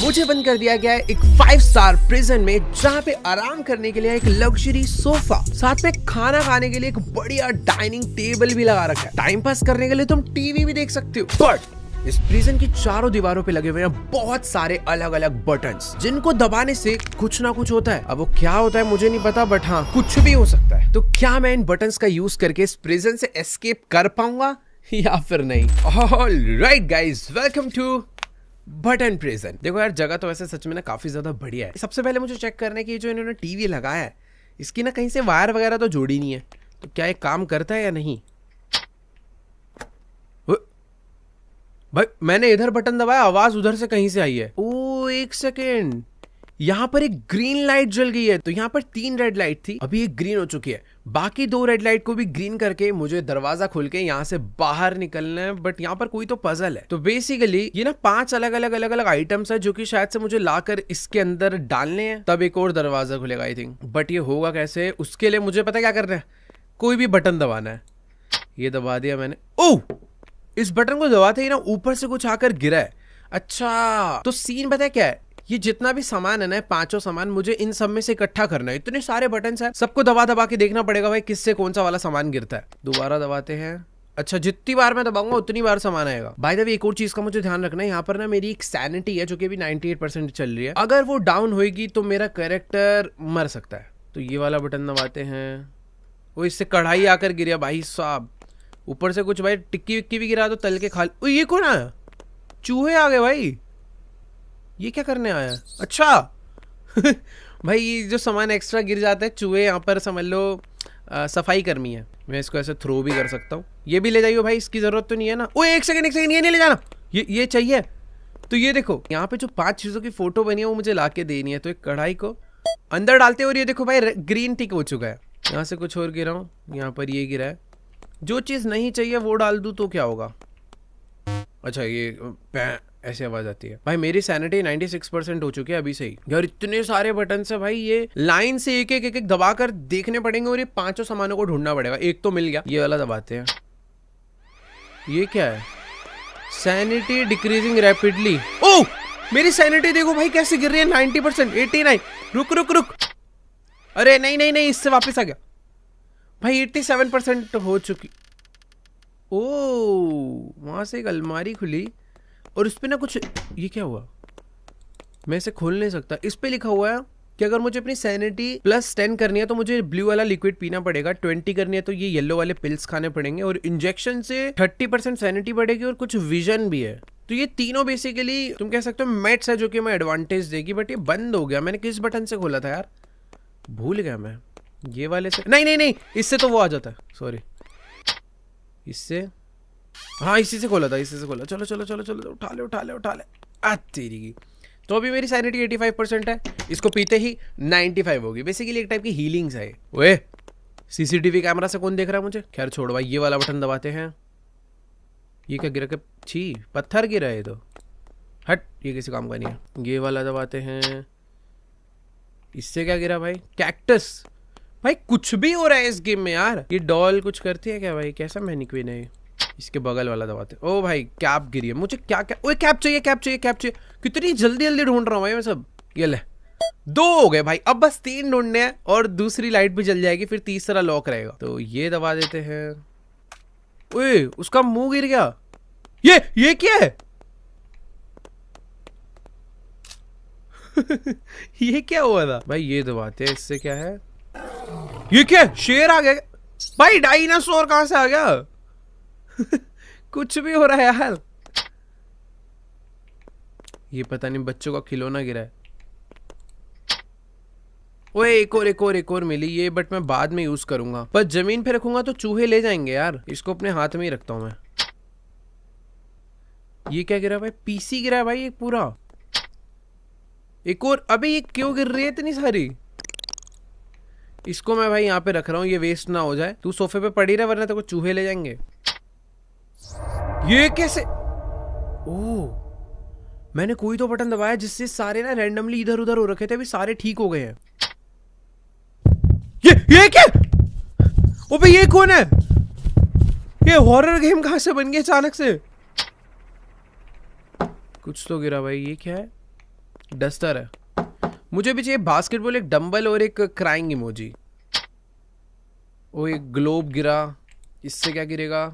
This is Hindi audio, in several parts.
मुझे बंद कर दिया गया है एक 5 स्टार प्रिजन में, जहाँ पे आराम करने के लिए एक लग्जरी सोफा, साथ में खाना खाने के लिए एक बढ़िया डाइनिंग टेबल भी लगा रखा है। टाइम पास करने के लिए तुम टीवी भी देख सकते हो। बट इस प्रिजन की चारों दीवारों पे लगे हुए हैं बहुत सारे अलग अलग बटन्स, जिनको दबाने से कुछ ना कुछ होता है। अब वो क्या होता है मुझे नहीं पता, बट हाँ कुछ भी हो सकता है। तो क्या मैं इन बटन्स का यूज करके इस प्रिजन से एस्केप कर पाऊंगा या फिर नहीं? Alright guys, welcome to button prison. देखो यार, जगह तो वैसे सच में ना काफी ज्यादा बढ़िया है। सबसे पहले मुझे चेक करना है कि जो इन्होंने टीवी लगाया है इसकी ना कहीं से वायर वगैरह तो जोड़ी नहीं है, तो क्या ये काम करता है या नहीं। भाई मैंने इधर बटन दबाया, आवाज उधर से कहीं से आई है। ओ एक सेकेंड, यहाँ पर एक ग्रीन लाइट जल गई है। तो यहाँ पर 3 रेड लाइट थी, अभी एक ग्रीन हो चुकी है। बाकी 2 रेड लाइट को भी ग्रीन करके मुझे दरवाजा खोल के यहाँ से बाहर निकलना है। बट यहाँ पर कोई तो पजल है। तो बेसिकली ये ना 5 अलग अलग आइटम्स है, जो कि शायद से मुझे लाकर इसके अंदर डालने हैं, तब एक और दरवाजा खुलेगा आई थिंक। बट ये होगा कैसे, उसके लिए मुझे पता क्या करना है, कोई भी बटन दबाना है। ये दबा दिया मैंने। ओह, इस बटन को दबाते ही ना ऊपर से कुछ आकर गिरा है। अच्छा, तो सीन पता है क्या है, ये जितना भी सामान है ना, 5 सामान मुझे इन सब में से इकट्ठा करना है। इतने सारे बटन है, सबको दबा दबा के देखना पड़ेगा भाई किससे कौन सा वाला सामान गिरता है। दोबारा दबाते हैं। अच्छा, जितनी बार मैं दबाऊंगा उतनी बार सामान आएगा। बाय द वे एक और चीज का मुझे ध्यान रखना है, यहाँ पर ना मेरी एक सैनिटी है जो कि अभी 98% चल रही है। अगर वो डाउन होगी तो मेरा कैरेक्टर मर सकता है। तो ये वाला बटन दबाते हैं। वो इससे कढ़ाई आकर गिरा भाई साहब, ऊपर से कुछ भाई टिक्की विक्की भी गिरा तो तल के खा। ये कौन आया? चूहे आ गए भाई। ये क्या करने आया? अच्छा भाई ये जो सामान एक्स्ट्रा गिर जाता है, चूहे यहाँ पर समझ लो सफाई कर्मी है। मैं इसको ऐसे थ्रो भी कर सकता हूँ। ये भी ले जाइए भाई, इसकी जरूरत तो नहीं है ना। ओ एक सेकंड ये नहीं ले जाना, ये चाहिए। तो ये देखो, यहाँ पे जो 5 चीजों की फोटो बनी है वो मुझे ला के देनी है। तो एक कढ़ाई को अंदर डालते, और ये देखो भाई ग्रीन टिक हो चुका है। यहाँ से कुछ और गिरा हूँ, यहाँ पर ये गिरा है। जो चीज नहीं चाहिए वो डाल दूं तो क्या होगा? अच्छा, ये ऐसे आवाज आती है। भाई मेरी सैनिटी 96% हो चुकी है अभी से ही। यार इतने सारे बटन से भाई, ये लाइन से एक एक दबाकर देखने पड़ेंगे, और ये 5 सामानों को ढूंढना पड़ेगा। एक तो मिल गया, ये वाला दबाते हैं। ये क्या है? Sanity decreasing rapidly. ओह, मेरी सैनिटी देखो भाई कैसे गिर रही है। 90%, 89। रुक। अरे नहीं, इससे वापस आ गया भाई। 87% हो चुकी। ओ, वहां से एक अलमारी खुली और उस पे ना कुछ, ये क्या हुआ? मैं इसे खोल नहीं सकता। इस पे लिखा हुआ है कि अगर मुझे अपनी सैनिटी +10 करनी है तो मुझे ब्लू वाला लिक्विड पीना पड़ेगा, 20 करनी है तो ये येलो वाले पिल्स खाने पड़ेंगे, और इंजेक्शन से 30% सैनिटी बढ़ेगी, और कुछ विजन भी है। तो ये तीनों बेसिकली तुम कह सकते हो मेट्स है, जो कि मैं एडवांटेज देगी। बट ये बंद हो गया। मैंने किस बटन से खोला था यार, भूल गया मैं। ये वाले से नहीं, इससे तो वो आ जाता है। सॉरी, इससे, हाँ इसी से खोला था, इसी से खोला। चलो उठा ले। तेरी की। तो अभी मेरी सैनिटी 85% है। इसको पीते ही 95 होगी। बेसिकली एक टाइप की हीलिंग्स है। ओए, सीसीटीवी कैमरा से कौन देख रहा है मुझे? खैर छोड़ भाई, ये वाला बटन दबाते हैं। ये क्या गिरा? छी, पत्थर गिरा है तो हट, ये किसी काम का नहीं है। ये वाला दबाते हैं। इससे क्या गिरा भाई? कैक्टस। भाई कुछ भी हो रहा है इस गेम में यार। ये डॉल कुछ करती है क्या भाई? कैसा मैनिक्विन है? इसके बगल वाला दबाते। ओ भाई कैप गिरी है। मुझे क्या ओए कैप चाहिए। कितनी जल्दी ढूंढ रहा हूँ भाई मैं सब। ये ले, 2 हो गए भाई। अब बस 3 ढूंढने हैं और दूसरी लाइट भी जल जाएगी, फिर तीसरा लॉक रहेगा। तो ये दबा देते हैं। ओए उसका मुंह गिर गया। ये क्या है? ये क्या हुआ था भाई? ये दबाते हैं। इससे क्या है? ये क्या? शेर आ गया भाई। डायनासोर कहां से आ गया? कुछ भी हो रहा है यार। ये पता नहीं, बच्चों का खिलौना गिरा है। ओए एक और मिली ये, बट मैं बाद में यूज करूंगा। पर जमीन पे रखूंगा तो चूहे ले जाएंगे यार। इसको अपने हाथ में ही रखता हूं मैं। ये क्या गिरा भाई? पीसी गिरा है भाई एक पूरा। एक और। अबे ये क्यों गिर रही है इतनी सारी? इसको मैं भाई यहाँ पे रख रहा हूँ, ये वेस्ट ना हो जाए। तू सोफे पे पड़ी रहा, वरना तेरे को चूहे ले जाएंगे। ये कैसे? ओह, मैंने कोई तो बटन दबाया जिससे सारे ना रैंडमली इधर उधर हो रखे थे, अभी सारे ठीक हो गए हैं। ये क्या? ओबे ये कौन है? ये हॉरर गेम कहां से बन गया अचानक से? कुछ तो गिरा भाई। ये क्या है? डस्टर है। मुझे भी चाहिए बास्केटबॉल, एक डंबल और एक क्राइंग इमोजी। ओ एक ग्लोब गिरा, इससे क्या गिरेगा?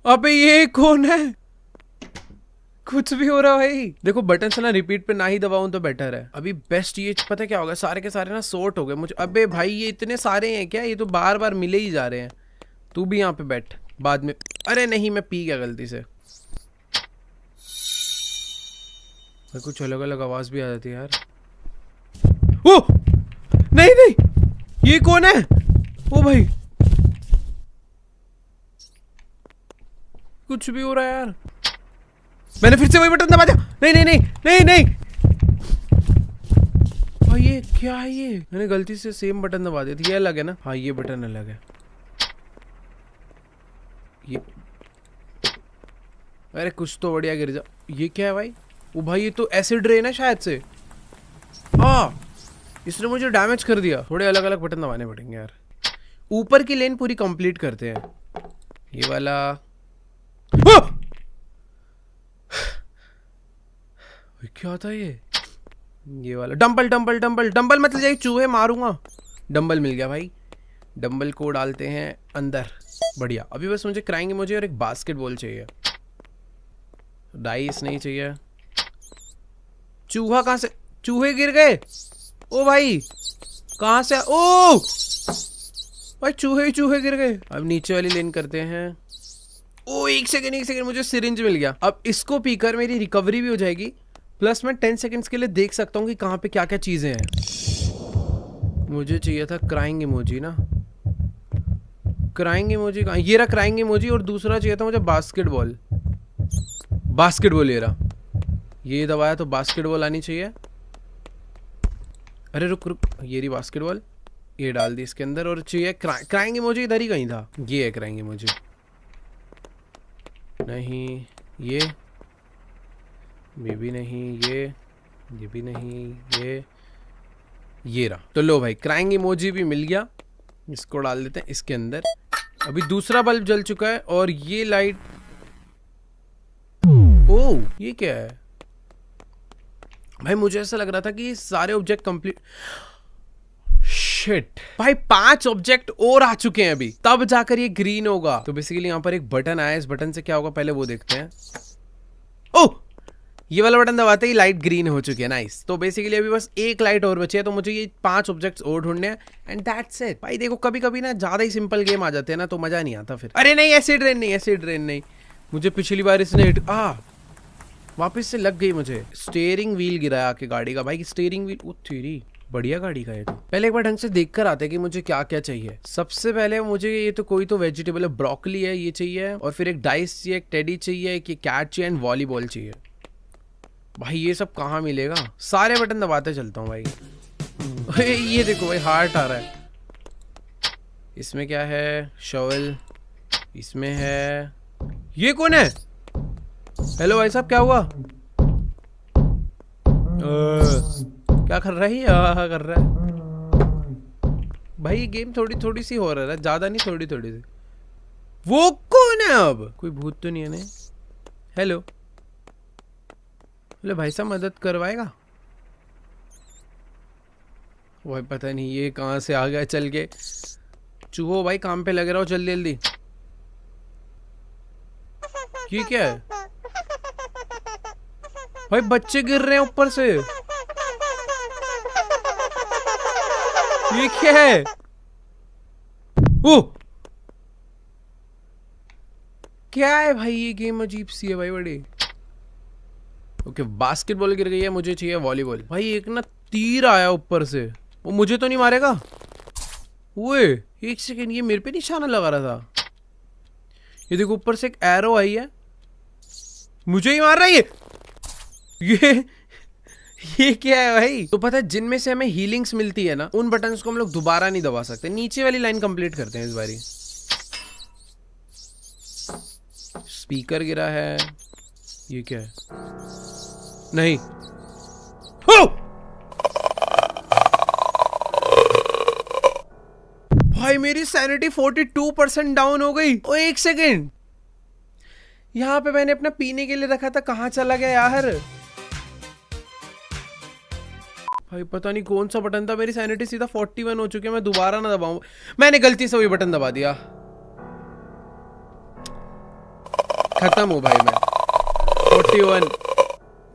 अबे ये कौन है? कुछ भी हो रहा है भाई। देखो बटन से ना रिपीट पे ना ही दबाऊं तो बेटर है। अभी बेस्ट ये पता क्या होगा, सारे के सारे ना सॉर्ट हो गए मुझे। अबे भाई ये इतने सारे हैं क्या? ये तो बार बार मिले ही जा रहे हैं। तू भी यहाँ पे बैठ बाद में। अरे नहीं मैं पी गया गलती से। कुछ अलग अलग आवाज भी आ जाती है यार। ओ नहीं नहीं, ये कौन है? ओ भाई कुछ भी हो रहा है यार। मैंने फिर से वही बटन दबा दिया। नहीं नहीं नहीं नहीं नहीं, भाई ये क्या है? ये मैंने गलती से सेम बटन दबा दिया था। ये अलग है ना? हाँ ये बटन अलग है। ये अरे कुछ तो बढ़िया गिर जा। ये क्या है भाई? ओ भाई ये तो एसिड रेन है शायद से। इसने मुझे डैमेज कर दिया। थोड़े अलग अलग बटन दबाने पड़ेंगे यार। ऊपर की लेन पूरी कंप्लीट करते हैं। ये वाला क्या था ये वाला डंबल डंबल डंबल डंबल मतलब जाए चूहे मारूंगा। डंबल मिल गया भाई। डंबल को डालते हैं अंदर। बढ़िया। अभी बस मुझे क्राइंग इमोजी और एक बास्केटबॉल चाहिए। डाइस नहीं चाहिए। चूहा कहां से? चूहे गिर गए। ओ भाई कहां से? ओ भाई चूहे ही चूहे गिर गए। अब नीचे वाली लेन करते हैं। ओ एक सेकंड मुझे सिरिंज मिल गया। अब इसको पीकर मेरी रिकवरी भी हो जाएगी, प्लस मैं 10 सेकंड्स के लिए देख सकता हूँ कि कहाँ पे क्या क्या चीजें हैं। मुझे चाहिए था क्राइंग इमोजी ना। क्राइंग इमोजी कहाँ? ये रहा क्राइंग इमोजी। और दूसरा चाहिए था मुझे बास्केटबॉल। बास्केटबॉल ये रहा। ये दबाया तो बास्केटबॉल आनी चाहिए। अरे रुक रुक, ये रही बास्केटबॉल। ये डाल दी इसके अंदर। और चाहिए क्राइंग इमोजी। इधर ही कहीं था। ये है क्राइंग इमोजी। नहीं ये भी नहीं, ये भी नहीं, ये रहा। तो लो भाई क्राइंग इमोजी भी मिल गया। इसको डाल देते हैं इसके अंदर। अभी दूसरा बल्ब जल चुका है। और ये लाइट, ओ ये क्या है भाई? मुझे ऐसा लग रहा था कि सारे ऑब्जेक्ट कंप्लीट। शिट भाई 5 ऑब्जेक्ट और आ चुके हैं अभी, तब जाकर ये ग्रीन होगा। तो बेसिकली यहाँ पर एक बटन आया। इस बटन से क्या होगा पहले वो देखते हैं। ओह ये वाला बटन दबाते ही लाइट ग्रीन हो चुकी है। नाइस। तो बेसिकली अभी बस एक लाइट और बची है। तो मुझे ये 5 ऑब्जेक्ट्स और ढूंढने हैं एंड दैट्स इट। भाई देखो कभी कभी ना ज्यादा ही सिंपल गेम आ जाते हैं ना तो मजा नहीं आता फिर। अरे नहीं एसिड रेन नहीं, एसिड रेन नहीं। मुझे पिछली बार इसने हिट वापस से लग गई मुझे। स्टीयरिंग व्हील गिराया आके गाड़ी का। भाई स्टीयरिंग व्हील ओ तेरी बढ़िया गाड़ी का है। तो पहले एक बार ढंग से देख कर आते हैं कि मुझे क्या क्या चाहिए। सबसे पहले मुझे ये तो कोई तो वेजिटेबल है। ब्रोकली है, ये चाहिए। और फिर एक डाइस चाहिए, एक टेडी चाहिए, एक कैट चाहिए एंड वॉलीबॉल चाहिए। भाई ये सब कहाँ मिलेगा? सारे बटन दबाते चलता हूँ भाई। ये देखो भाई हार्ट आ रहा है। इसमें क्या है? शॉवल इसमें है। ये कौन है? हेलो भाई साहब क्या हुआ? क्या कर रहा है? कर रहा है भाई। गेम थोड़ी थोड़ी सी हो रहा है, ज्यादा नहीं, थोड़ी थोड़ी सी। वो कौन है? अब कोई भूत तो नहीं है? नहीं। हेलो हेलो भाई साहब मदद करवाएगा? भाई पता नहीं ये कहां से आ गया चल के। चूहो भाई काम पे लग रहा हो, जल्दी जल्दी। ये क्या है भाई? बच्चे गिर रहे हैं ऊपर से। ये क्या है? ओ क्या है भाई? ये गेम अजीब सी है भाई बड़ी। ओके बास्केटबॉल गिर गई है, मुझे चाहिए वॉलीबॉल। भाई एक ना तीर आया ऊपर से, वो मुझे तो नहीं मारेगा? ओए एक सेकेंड, ये मेरे पे निशाना लगा रहा था। ये देखो ऊपर से एक एरो आई है, मुझे ही मार रहा है ये क्या है भाई? तो पता है जिनमें से हमें हीलिंग्स मिलती है ना, उन बटन्स को हम लोग दोबारा नहीं दबा सकते। नीचे वाली लाइन कंप्लीट करते हैं इस बारी। स्पीकर गिरा है, ये क्या है? नहीं भाई मेरी सैनिटी 42% डाउन हो गई। ओ एक सेकेंड, यहाँ पे मैंने अपना पीने के लिए रखा था, कहाँ चला गया यार? भाई पता नहीं कौन सा बटन था, मेरी सैनिटी सीधा 41 हो चुकी है। मैं दोबारा ना दबाऊं, मैंने गलती से वही बटन दबा दिया। खत्म हो भाई मैं। 41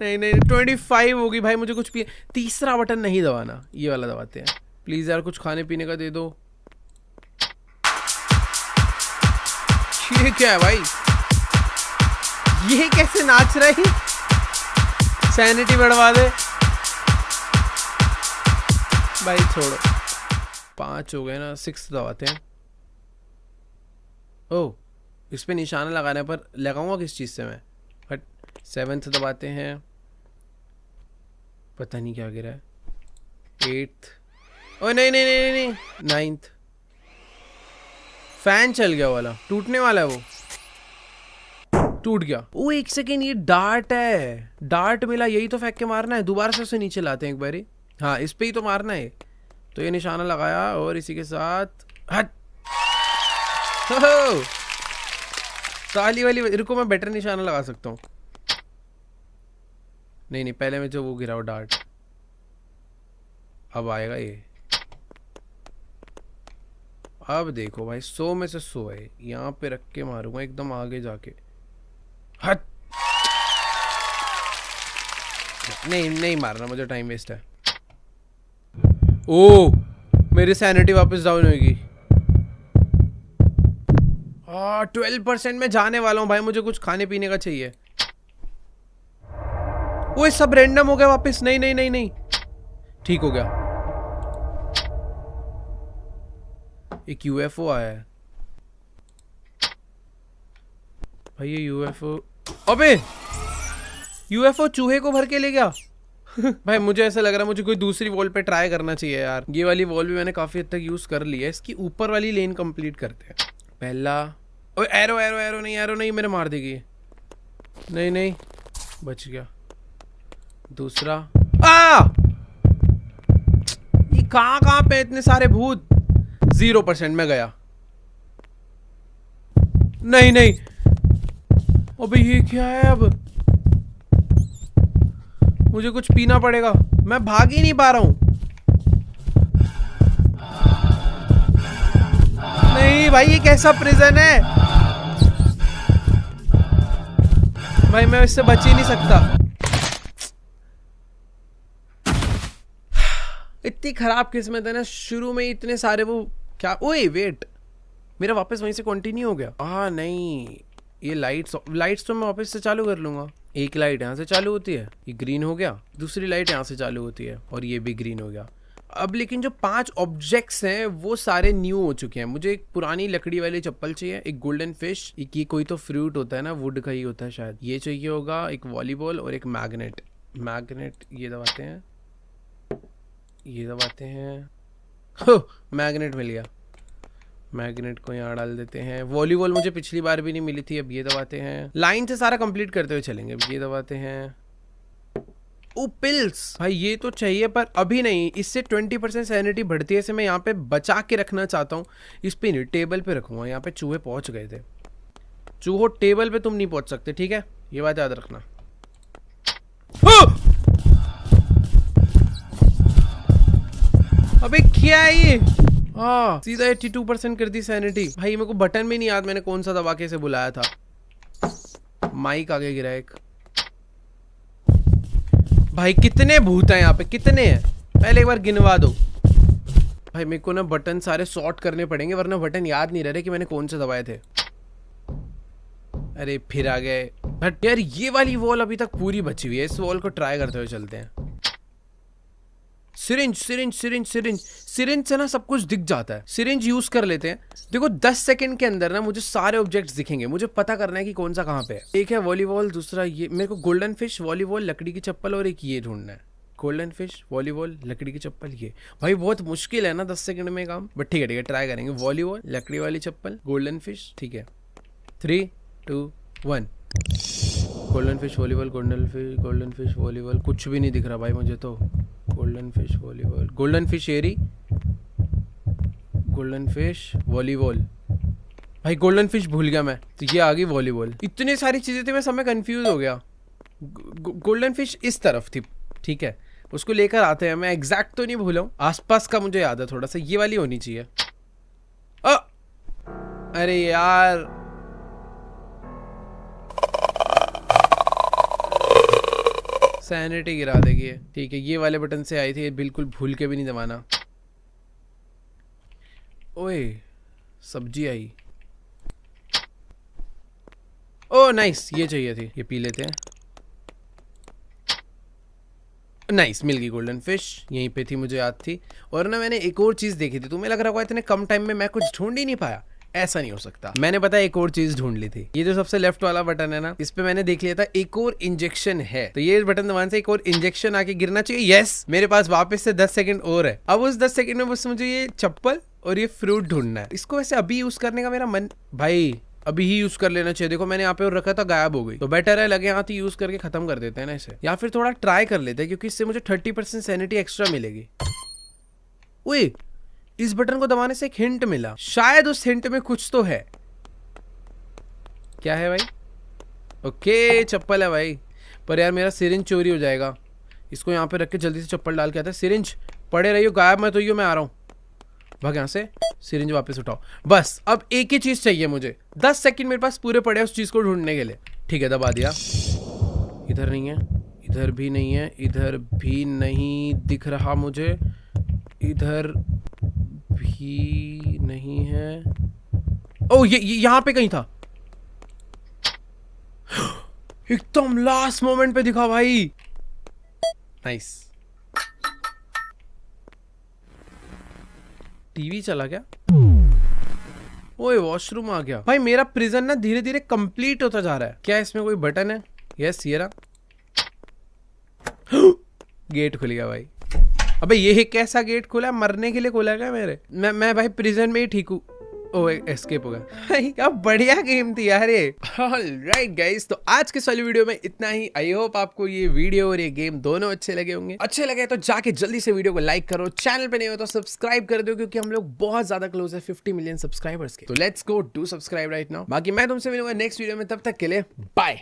नहीं नहीं 25 होगी भाई। मुझे कुछ भी तीसरा बटन नहीं दबाना, ये वाला दबाते हैं। प्लीज यार कुछ खाने पीने का दे दो। ये क्या है भाई, ये कैसे नाच रही? सैनिटी बढ़वा दे भाई, छोड़ो। 5 हो गए ना, 6 दबाते हैं। ओह, इस पे निशाना लगाने पर लगाऊंगा किस चीज से मैं? बट 7th दबाते हैं, पता नहीं क्या गिरा है। 8th, ओ नहीं नहीं नहीं नहीं, 9th। फैन चल गया वाला, टूटने वाला है वो, टूट गया। ओ 1 सेकेंड, ये डार्ट है, डार्ट मिला, यही तो फेंक के मारना है। दोबारा से उसे नीचे लाते हैं एक बारी। हाँ इस पे ही तो मारना है। तो ये निशाना लगाया और इसी के साथ हट। ताली वाली, रुको मैं बेटर निशाना लगा सकता हूँ। नहीं नहीं, पहले में जो वो गिरा वो डार्ट, अब आएगा ये। अब देखो भाई, 100 में से 100 है। यहाँ पे रख के मारूंगा एकदम आगे जाके। हट, नहीं नहीं मारना, मुझे टाइम वेस्ट है। ओ मेरी सैनिटी वापस डाउन होगी। 12% में जाने वाला हूँ भाई, मुझे कुछ खाने पीने का चाहिए। वो सब रैंडम हो गया वापस। नहीं नहीं नहीं नहीं, ठीक हो गया। एक यूएफओ आया है भाई, ये यूएफओ, अबे यूएफओ चूहे को भर के ले गया। भाई मुझे ऐसा लग रहा है मुझे कोई दूसरी वॉल पे ट्राई करना चाहिए यार। ये वाली वॉल भी मैंने काफी हद तक यूज कर ली है। इसकी ऊपर वाली लेन कंप्लीट करते हैं। पहला, ओए एरो एरो एरो नहीं, एरो नहीं, मेरे मार देगी। नहीं नहीं, बच गया। दूसरा, ये कहाँ पे इतने सारे भूत। 0% में गया। नहीं नहीं, अबे ये क्या है? अब मुझे कुछ पीना पड़ेगा, मैं भाग ही नहीं पा रहा हूं। नहीं भाई, ये कैसा प्रिजन है भाई, मैं इससे बच ही नहीं सकता। इतनी खराब किस्मत है ना, शुरू में इतने सारे वो क्या। ओए वेट, मेरा वापस वहीं से कंटिन्यू हो गया। नहीं, ये लाइट्स तो मैं वापस से चालू कर लूंगा। एक लाइट यहाँ से चालू होती है, ये ग्रीन हो गया। दूसरी लाइट यहाँ से चालू होती है और ये भी ग्रीन हो गया। अब लेकिन जो 5 ऑब्जेक्ट्स हैं वो सारे न्यू हो चुके हैं। मुझे एक पुरानी लकड़ी वाली चप्पल चाहिए, एक गोल्डन फिश, एक ये कोई तो फ्रूट होता है ना, वुड का ही होता है शायद, ये चाहिए होगा, एक वॉलीबॉल और एक मैग्नेट। मैग्नेट ये दबाते हैं, ये दबाते हैं। मैग्नेट मिल गया। मैग्नेट को यहाँ डाल देते हैं। वॉलीबॉल मुझे पिछली बार भी नहीं मिली थी, अब ये दबाते हैं। लाइन से सारा कंप्लीट करते हुए चलेंगे। अब ये दबाते हैं। ओ पिल्स, भाई ये तो चाहिए पर अभी नहीं, इससे 20% सैनिटी बढ़ती है। इसे मैं यहाँ पे बचा के रखना चाहता हूँ। इस पे नहीं, टेबल पे रखूंगा। यहाँ पे चूहे पहुंच गए थे। चूहो टेबल पे तुम नहीं पहुंच सकते, ठीक है, ये बात याद रखना। अबे क्या है ये? सीधा 82% कर दी सैनिटी। भाई मेरे को बटन भी नहीं याद मैंने कौन सा दबा के इसे बुलाया था। माइक आगे गिरा एक। भाई कितने भूत हैं यहाँ पे, कितने हैं? पहले एक बार गिनवा दो। भाई मेरे को ना बटन सारे सॉर्ट करने पड़ेंगे, वरना बटन याद नहीं रह रहे कि मैंने कौन से दबाए थे। अरे फिर आ गए। बट यार ये वाली वॉल अभी तक पूरी बची हुई है, इस वॉल को ट्राई करते हुए चलते हैं। Syringe syringe syringe syringe syringe से ना सब कुछ दिख जाता है। सिरिंज यूज कर लेते हैं। देखो 10 सेकंड के अंदर ना मुझे सारे ऑब्जेक्ट्स दिखेंगे। मुझे पता करना है कि कौन सा कहाँ पे है। एक है वॉलीबॉल, दूसरा ये, मेरे को गोल्डन फिश, वॉलीबॉल, लकड़ी की चप्पल और एक ये ढूंढना है। गोल्डन फिश, वॉलीबॉल, लकड़ी की चप्पल, ये भाई बहुत मुश्किल है ना 10 सेकंड में काम, बट ठीक है ट्राई करेंगे। वॉलीबॉल, लकड़ी वाली चप्पल, गोल्डन फिश, ठीक है। 3 2 1। Golden fish, volleyball, golden fish, volleyball, कुछ भी नहीं दिख रहा भाई मुझे तो। Golden fish, volleyball, golden fish एरी, गोल्डन फिश, वॉलीबॉल। भाई गोल्डन फिश भूल गया मैं, तो ये आ गई वॉलीबॉल। इतनी सारी चीजें थी, मैं सब में कंफ्यूज हो गया। गोल्डन फिश इस तरफ थी, ठीक है, उसको लेकर आते हैं। मैं एग्जैक्ट तो नहीं भूला हूँ, आसपास का मुझे याद है थोड़ा सा। ये वाली होनी चाहिए। अरे यार सैनिटी गिरा देगी। ठीक है, ये वाले बटन से आई थी, बिल्कुल भूल के भी नहीं दबाना। ओए सब्जी आई। ओ नाइस, ये चाहिए थी, ये पी लेते हैं। नाइस, मिल गई गोल्डन फिश, यहीं पे थी, मुझे याद थी। और ना मैंने एक और चीज देखी थी, तुम्हें लग रहा होगा इतने कम टाइम में मैं कुछ ढूंढ ही नहीं पाया। ऐसा नहीं हो सकता, मैंने पता एक और चीज ढूंढ ली थी। ये जो सबसे लेफ्ट वाला बटन है ना, इस पे मैंने देख लिया था एक और इंजेक्शन है। तो ये बटन दबाने से एक और इंजेक्शन आके गिरना चाहिए। यस, मेरे पास वापस से 10 सेकंड और है। अब उस 10 सेकंड में बस मुझे ये चप्पल और ये फ्रूट ढूंढना है। इसको वैसे अभी यूज करने का मेरा मन, भाई अभी ही यूज कर लेना चाहिए। देखो मैंने यहाँ पे और रखा था, गायब हो गई। तो बेटर है लगे हाथ ही यूज करके खत्म कर देते हैं ना इसे, या फिर थोड़ा ट्राई कर लेते हैं, क्योंकि इससे मुझे 30% सैनिटी एक्स्ट्रा मिलेगी। ओए, इस बटन को दबाने से एक हिंट मिला, शायद उस हिंट में कुछ तो है। क्या है भाई? ओके, चप्पल है भाई। पर यार मेरा सिरिंज चोरी हो जाएगा। इसको यहाँ पे रख के जल्दी से चप्पल डाल के आता है। सिरिंज पड़े रहियो, गायब मत होइयो, मैं आ रहा हूँ। भाग यहाँ से, सिरिंज वापस उठाओ। बस अब एक ही चीज चाहिए मुझे। 10 सेकंड मेरे पास पूरे पड़े उस चीज को ढूंढने के लिए। ठीक है, दबा दिया। इधर नहीं है, इधर भी नहीं है, इधर भी नहीं दिख रहा मुझे, इधर भी नहीं है। ओ ये यहाँ पे कहीं था। एकदम लास्ट मोमेंट पे दिखा भाई। नाइस। टीवी चला क्या? ओए वॉशरूम आ गया। भाई मेरा प्रिजन ना धीरे धीरे कंप्लीट होता जा रहा है। क्या इसमें कोई बटन है? यस, ये रहा। गेट खुल गया भाई। अबे ये कैसा गेट खुला? मरने के लिए खुला क्या मेरे? मैं भाई प्रिजन में ही ठीक हूँ। ओ एस्केप हो गया भाई। क्या बढ़िया गेम थी यार ये। ऑलराइट गाइस, तो आज के वाली वीडियो में इतना ही। आई होप आपको ये वीडियो और ये गेम दोनों अच्छे लगे होंगे। अच्छे लगे तो जाके जल्दी से वीडियो को लाइक करो, चैनल पे नहीं हो तो सब्सक्राइब कर दो, क्योंकि हम लोग बहुत ज्यादा क्लोज है 50 मिलियन सब्सक्राइबर्स के। तो let's go do subscribe right now. बाकी मैं तुमसे मिलूंगा नेक्स्ट वीडियो में, तब तक के लिए बाय।